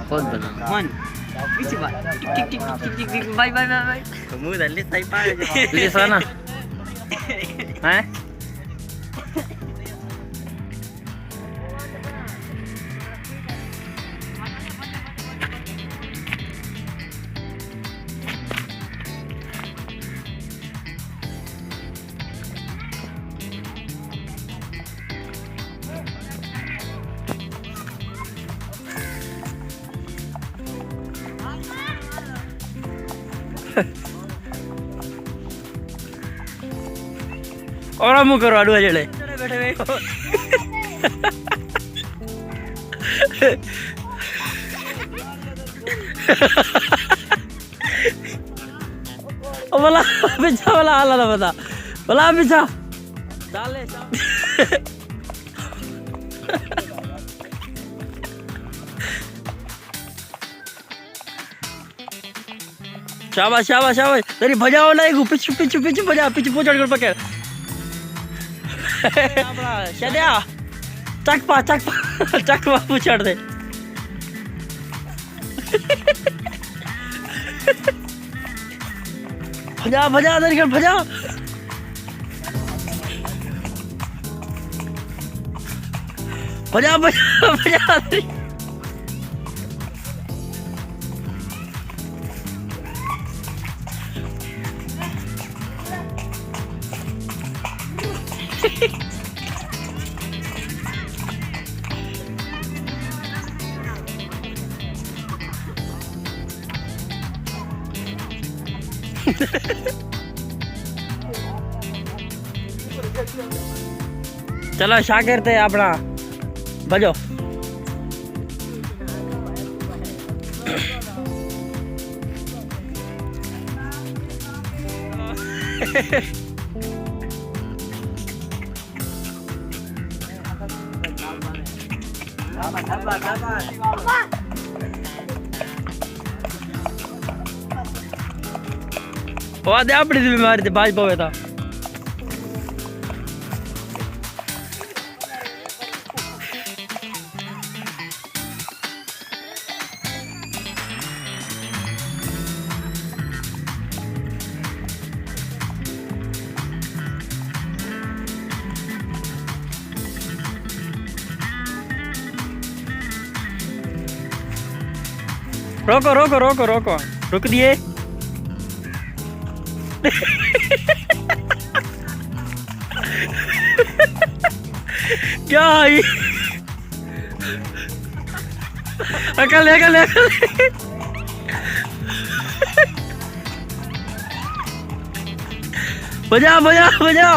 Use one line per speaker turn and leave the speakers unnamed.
बहुत बना मन पीछे बात टिक टिक टिक टिक टिक टिक बाय बाय बाय मुंह दल्ली सही पाए प्लीज ना हैं और मुँह करो आडू जड़े बैठे हुए बोला पीछा बोला हाला ना बता बोला पीछा डाले शाबाश शाबाश शाबाश तेरी भजाओ ना एक पिछु पिछु पिछु भजा पिछु पोचड़ कर पकड़ शादिया चकपा चकपा चकपा पूछड़ दे भजा भजा तेरी कर भजा भजा भजा भजा चलो शा करते अपना बजो दे अपनी बीमारी बाज पवे था रोको रोको रोको रोको रुक दिए क्या है अकल अकल अकल बजा बजा बजा